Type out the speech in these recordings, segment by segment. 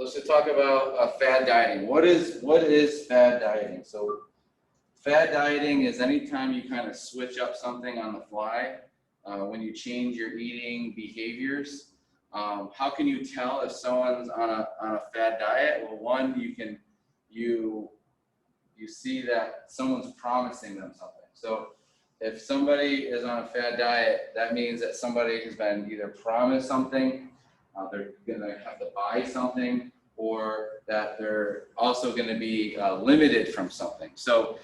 let's just talk about fad dieting. What is fad dieting? So fad dieting is anytime you kind of switch up something on the fly, when you change your eating behaviors. How can you tell if someone's on a fad diet? Well, one, you see that someone's promising them something. So if somebody is on a fad diet, that means that somebody has been either promised something, they're gonna have to buy something, or that they're also gonna be limited from something. So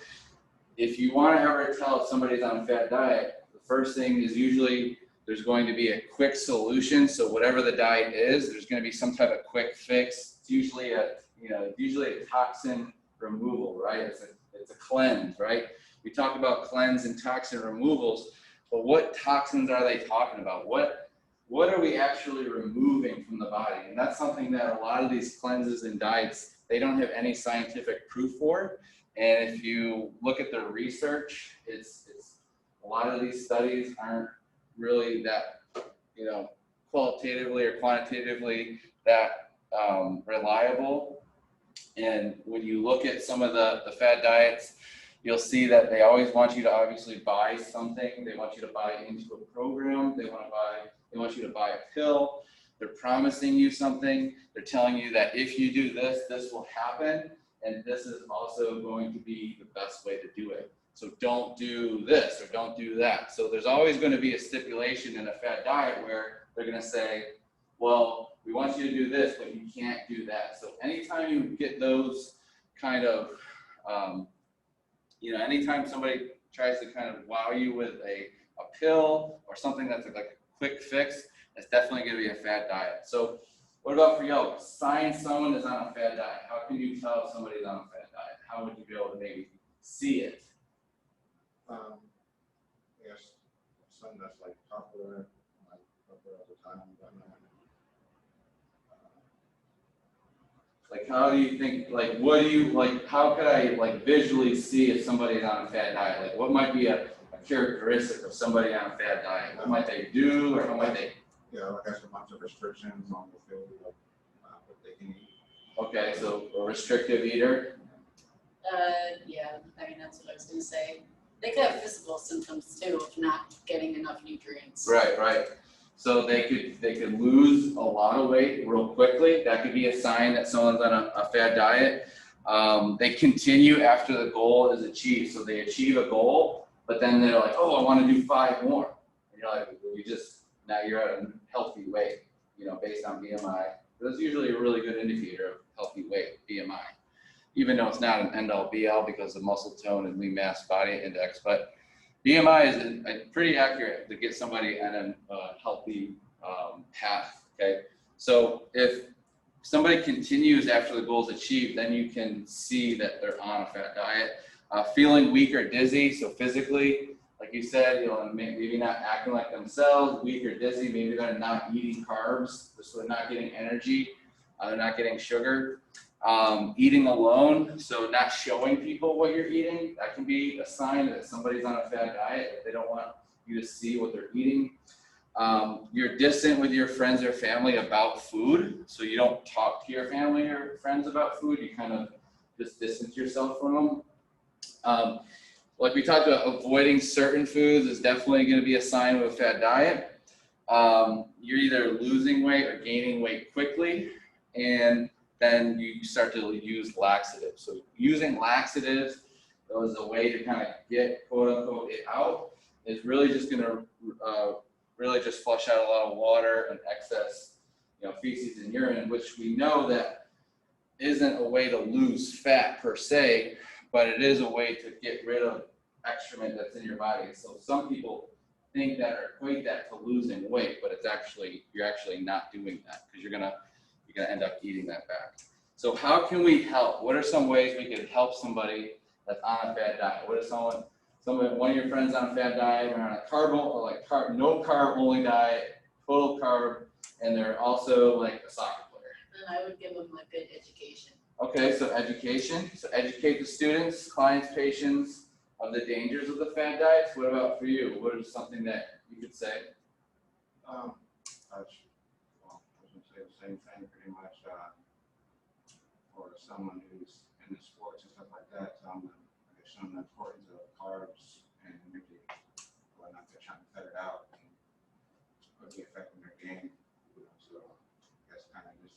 if you wanna ever tell if somebody's on a fad diet, the first thing is usually there's going to be a quick solution. So whatever the diet is, there's gonna be some type of quick fix. It's usually a toxin removal, right? It's a cleanse, right? We talk about cleanse and toxin removals, but what toxins are they talking about? What are we actually removing from the body? And that's something that a lot of these cleanses and diets, they don't have any scientific proof for. And if you look at the research, it's a lot of these studies aren't really that, qualitatively or quantitatively that reliable. And when you look at some of the fad diets, you'll see that they always want you to obviously buy something. They want you to buy into a program. They want you to buy a pill. They're promising you something. They're telling you that if you do this, this will happen. And this is also going to be the best way to do it. So don't do this or don't do that. So there's always going to be a stipulation in a fad diet where they're going to say, well, we want you to do this, but you can't do that. So anytime you get those kind of, anytime somebody tries to kind of wow you with a pill or something that's like a quick fix, it's definitely going to be a fad diet. So what about for you? Sign someone is on a fad diet. How can you tell if somebody's on a fad diet? How would you be able to maybe see it? Yes, something that's like popular at the time. Like, how do you think, like, what do you, like, how could I, like, visually see if somebody's on a fad diet? Like, what might be a characteristic of somebody on a fad diet? What might they do, or how might they? Yeah, like there's a bunch of restrictions on the food, like what they can eat. Okay, so a restrictive eater? Yeah, I mean, that's what I was gonna say. They could have physical symptoms too of not getting enough nutrients. Right. So they could lose a lot of weight real quickly. That could be a sign that someone's on a fad diet. They continue after the goal is achieved. So they achieve a goal, but then they're like, oh, I want to do 5 more. And you're like, now you're at a healthy weight, based on BMI. That's usually a really good indicator of healthy weight, BMI. Even though it's not an end-all be-all because of muscle tone and lean mass body index, but BMI is pretty accurate to get somebody on a healthy path, okay? So if somebody continues after the goal is achieved, then you can see that they're on a fat diet. Feeling weak or dizzy, so physically, like you said, maybe not acting like themselves, weak or dizzy, maybe they're not eating carbs, so they're not getting energy, they're not getting sugar. Eating alone, so not showing people what you're eating, that can be a sign that somebody's on a fad diet, that they don't want you to see what they're eating. You're distant with your friends or family about food, so you don't talk to your family or friends about food, you kind of just distance yourself from them. Like we talked about, avoiding certain foods is definitely going to be a sign of a fad diet. You're either losing weight or gaining weight quickly, and then you start to use laxatives. So using laxatives as a way to kind of get quote unquote it out is really just going to really just flush out a lot of water and excess, feces and urine, which we know that isn't a way to lose fat per se, but it is a way to get rid of excrement that's in your body. So some people think that or equate that to losing weight, but you're actually not doing that because you're gonna end up eating that back. So how can we help? What are some ways we could help somebody that's on a fad diet? What if one of your friends on a fad diet, or on a no carb only diet, total carb, and they're also like a soccer player? Then I would give them a good education. Okay, so education. So educate the students, clients, patients of the dangers of the fad diets. What about for you? What is something that you could say? I was going to say the same thing pretty much. someone who's in the sports and stuff like that, tell them, show them the importance of carbs and maybe whether or not they're trying to cut it out and could be affecting their game. So that's kind of just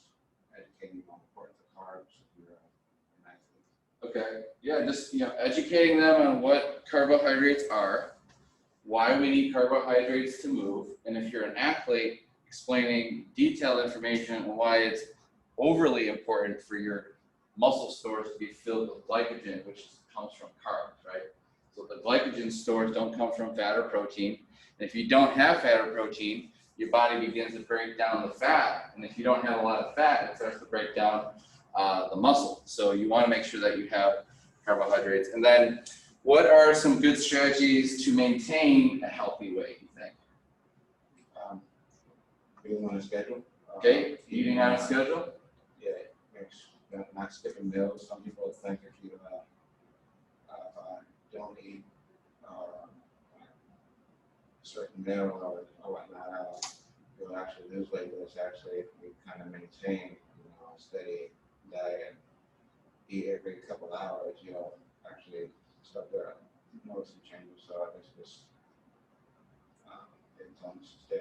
educating on the importance of carbs if you're an athlete. Okay, yeah, just, educating them on what carbohydrates are, why we need carbohydrates to move, and if you're an athlete, explaining detailed information on why it's overly important for your muscle stores to be filled with glycogen, which comes from carbs, right? So the glycogen stores don't come from fat or protein, and if you don't have fat or protein, your body begins to break down the fat, and if you don't have a lot of fat, it starts to break down the muscle. So you want to make sure that you have carbohydrates. And then what are some good strategies to maintain a healthy weight, you think? Being on a schedule. Okay, eating on a schedule? Yeah, not skipping meals. Some people think if you don't eat a certain meal or whatnot, you'll actually lose weight. But it's actually if you kind of maintain a steady diet and eat every couple hours, you'll actually start to notice some changes. So I guess just stay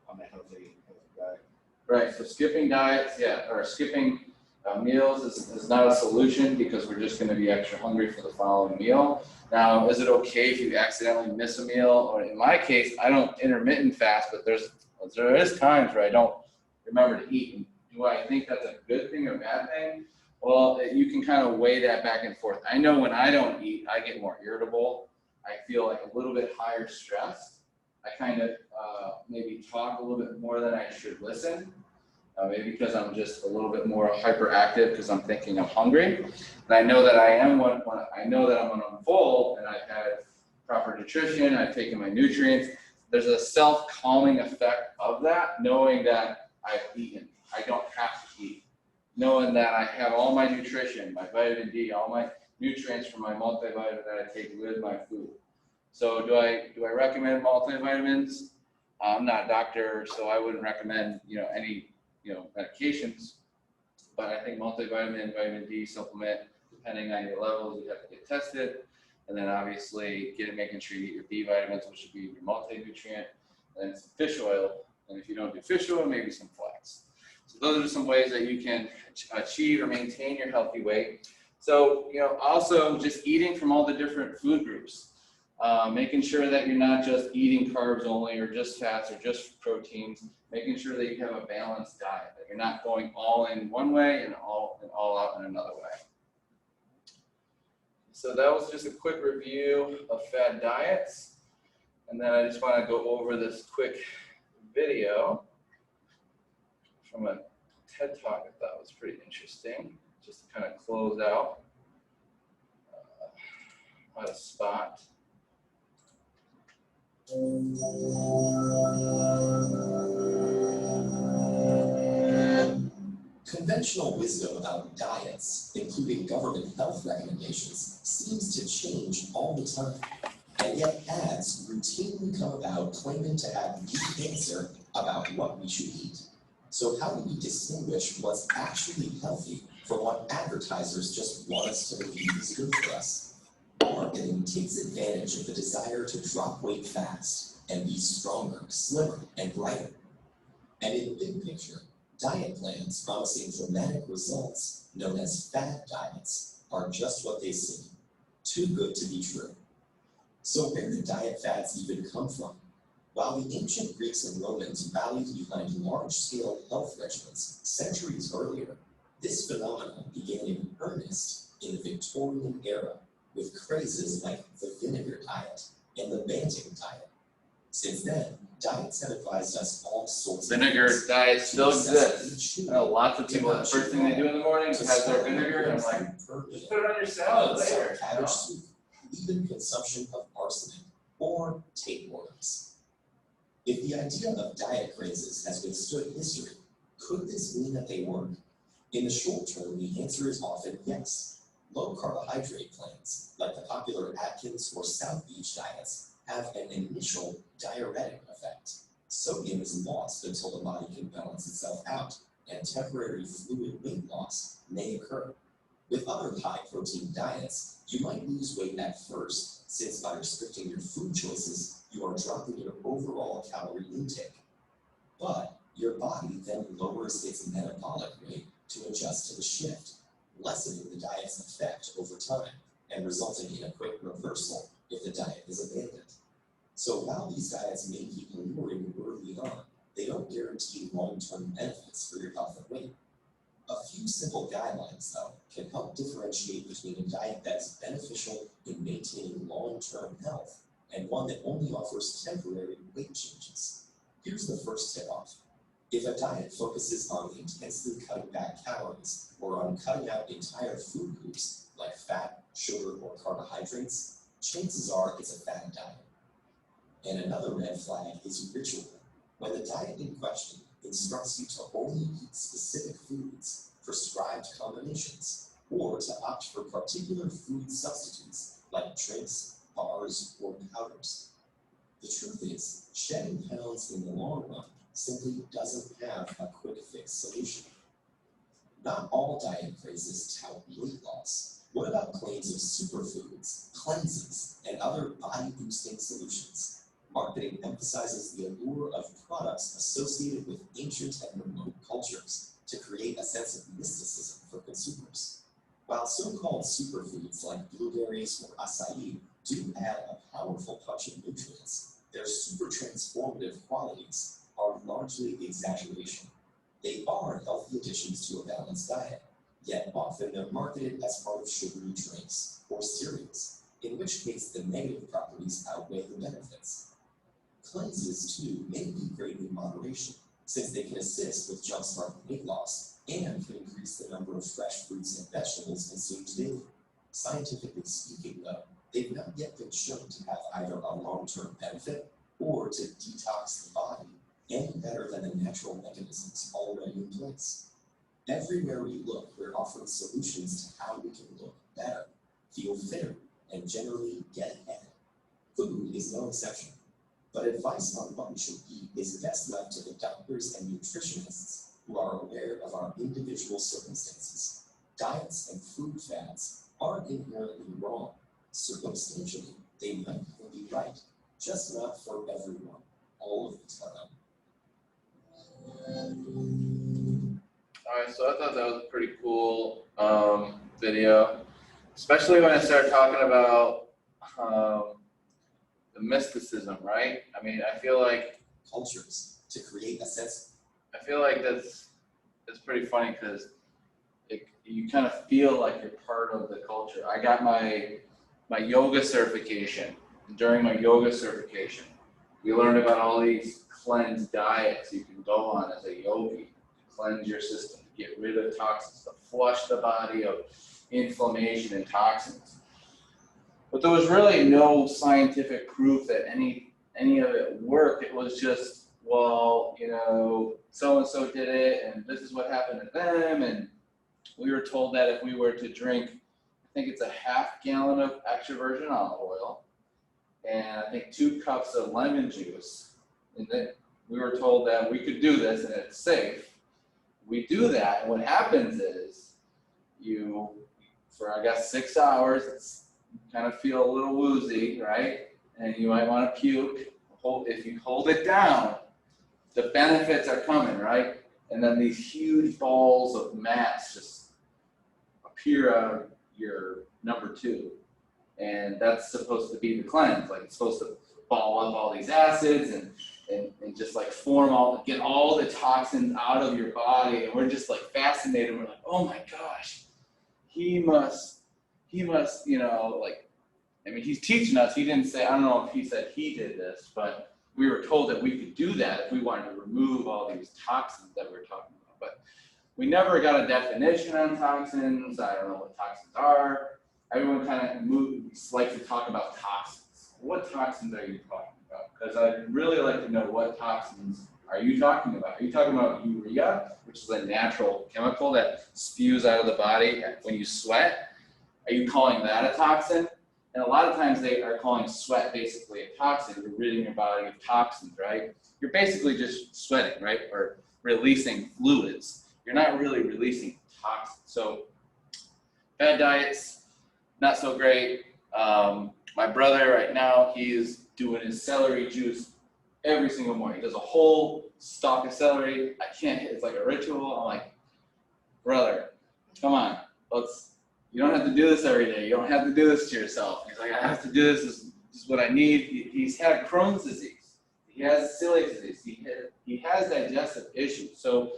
on a healthy diet. Right, so skipping diets, or skipping meals is not a solution because we're just going to be extra hungry for the following meal. Now, is it okay if you accidentally miss a meal? Or in my case, I don't intermittent fast, but there is times where I don't remember to eat. And do I think that's a good thing or a bad thing? Well, you can kind of weigh that back and forth. I know when I don't eat, I get more irritable. I feel like a little bit higher stress. I kind of maybe talk a little bit more than I should listen. Maybe because I'm just a little bit more hyperactive because I'm thinking I'm hungry. And I know that I am when I know that I'm full and I've had proper nutrition, I've taken my nutrients. There's a self-calming effect of that, knowing that I've eaten. I don't have to eat. Knowing that I have all my nutrition, my vitamin D, all my nutrients from my multivitamin that I take with my food. So do I recommend multivitamins? I'm not a doctor, so I wouldn't recommend any medications. But I think multivitamin, vitamin D supplement, depending on your levels, you have to get tested. And then obviously making sure you eat your B vitamins, which would be your multi-nutrient, and then some fish oil. And if you don't do fish oil, maybe some flax. So those are some ways that you can achieve or maintain your healthy weight. So, also just eating from all the different food groups. Making sure that you're not just eating carbs only or just fats or just proteins, making sure that you have a balanced diet, that you're not going all in one way and all out in another way. So that was just a quick review of fad diets. And then I just want to go over this quick video from a TED Talk I thought was pretty interesting, just to kind of close out on a spot. Conventional wisdom about diets, including government health recommendations, seems to change all the time. And yet ads routinely come about claiming to have the answer about what we should eat. So how do we distinguish what's actually healthy from what advertisers just want us to believe is good for us? Marketing takes advantage of the desire to drop weight fast and be stronger, slimmer, and brighter. And in the big picture, diet plans promising dramatic results, known as fad diets, are just what they seem, too good to be true. So where did diet fads even come from? While the ancient Greeks and Romans rallied behind large-scale health regimens centuries earlier, this phenomenon began in earnest in the Victorian era with crazes like the vinegar diet and the Banting diet. Since then, diets have advised us all sorts of Vinegar things. diet still exists. I know lots of people, the first thing they do in the morning is have their vinegar, and I'm like, just put it on your salad later. Cabbage soup, even consumption of arsenic or tapeworms. If the idea of diet crazes has withstood history, could this mean that they work? In the short term, the answer is often yes. Low carbohydrate plans, like the popular Atkins or South Beach diets, have an initial diuretic effect. Sodium is lost until the body can balance itself out, and temporary fluid weight loss may occur. With other high-protein diets, you might lose weight at first, since by restricting your food choices, you are dropping your overall calorie intake. But your body then lowers its metabolic rate to adjust to the shift, lessening the diet's effect over time and resulting in a quick reversal if the diet is abandoned. So while these diets may be alluring early on, they don't guarantee long-term benefits for your health and weight. A few simple guidelines, though, can help differentiate between a diet that's beneficial in maintaining long-term health and one that only offers temporary weight changes. Here's the first tip-off. If a diet focuses on intensely cutting back calories or on cutting out entire food groups like fat, sugar, or carbohydrates, chances are it's a fad diet. And another red flag is ritual. When the diet in question instructs you to only eat specific foods, prescribed combinations, or to opt for particular food substitutes like drinks, bars, or powders. The truth is, shedding pounds in the long run simply doesn't have a quick fix solution. Not all diet crazes tout weight loss. What about claims of superfoods, cleanses, and other body-boosting solutions? Marketing emphasizes the allure of products associated with ancient and remote cultures to create a sense of mysticism for consumers. While so-called superfoods like blueberries or acai do add a powerful punch of nutrients, their super transformative qualities are largely exaggeration. They are healthy additions to a balanced diet, yet often they're marketed as part of sugary drinks or cereals, in which case the negative properties outweigh the benefits. Cleanses, too, may be great in moderation, since they can assist with jump-start weight loss and can increase the number of fresh fruits and vegetables consumed daily. Scientifically speaking, though, they've not yet been shown to have either a long-term benefit or to detox the body any better than the natural mechanisms already in place. Everywhere we look, we're offering solutions to how we can look better, feel fitter, and generally get ahead. Food is no exception. But advice on what we should eat is best left to the doctors and nutritionists who are aware of our individual circumstances. Diets and food fads aren't inherently wrong. Circumstantially, they might even be right, just not for everyone, all of the time. All right, so I thought that was a pretty cool video, especially when I started talking about the mysticism, right? I mean, I feel like Cultures to create a sense. I feel like that's pretty funny because you kind of feel like you're part of the culture. I got my yoga certification. During my yoga certification, we learned about all these cleanse diets you can go on as a yogi to cleanse your system, to get rid of toxins, to flush the body of inflammation and toxins. But there was really no scientific proof that any of it worked. It was just, well, you know, so-and-so did it, and this is what happened to them. And we were told that if we were to drink, I think it's a half gallon of extra virgin olive oil, and I think 2 cups of lemon juice, and then we were told that we could do this and it's safe. We do that, and what happens is you, for I guess 6 hours, it's kind of feel a little woozy, right? And you might want to puke. If you hold it down, the benefits are coming, right? And then these huge balls of mass just appear out of your number 2. And that's supposed to be the cleanse. Like, it's supposed to ball up all these acids and just like get all the toxins out of your body. And we're just like fascinated. We're like, oh my gosh, he must, you know, like, I mean, he's teaching us. He didn't say, I don't know if he said he did this, but we were told that we could do that if we wanted to remove all these toxins that we're talking about. But we never got a definition on toxins. I don't know what toxins are. Everyone kind of likes to talk about toxins. What toxins are you talking about? Because I'd really like to know, what toxins are you talking about? Are you talking about urea, which is a natural chemical that spews out of the body when you sweat? Are you calling that a toxin? And a lot of times they are calling sweat basically a toxin. You're ridding your body of toxins, right? You're basically just sweating, right? Or releasing fluids. you're not really releasing toxins. So fad diets, not so great. My brother right now, he's doing his celery juice every single morning. He does a whole stalk of celery. I can't hit, it's like a ritual. I'm like, brother, come on, you don't have to do this every day. You don't have to do this to yourself. He's like, I have to do this. This is what I need. He's had Crohn's disease. He has celiac disease. He has digestive issues. So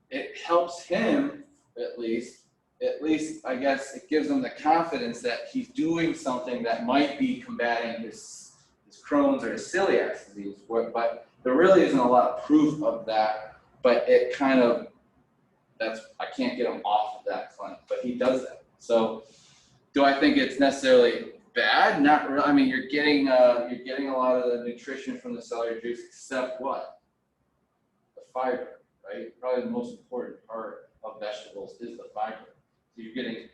it helps him, at least I guess it gives him the confidence that he's doing something that might be combating his Crohn's or his celiac disease. But there really isn't a lot of proof of that. But it kind of, I can't get him off of that clinic, but he does that. So do I think it's necessarily bad? Not really. I mean, you're getting a lot of the nutrition from the celery juice, except what? The fiber, right? Probably the most important part of vegetables is the fiber. So you're getting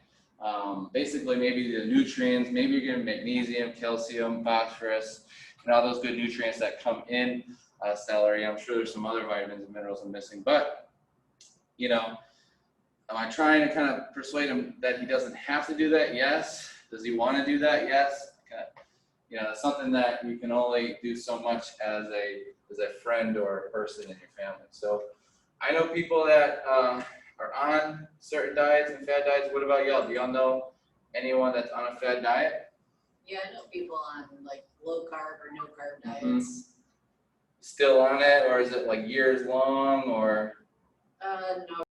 basically maybe the nutrients, maybe you're getting magnesium, calcium, phosphorus, and all those good nutrients that come in celery. I'm sure there's some other vitamins and minerals I'm missing, but you know, am I trying to kind of persuade him that he doesn't have to do that? Yes. Does he want to do that? Yes. You know, it's something that you can only do so much as a friend or a person in your family. So I know people that are on certain diets and fad diets. What about y'all? Do y'all know anyone that's on a fad diet? Yeah, I know people on like low carb or no carb diets. Still on it, or is it like years long, or? No,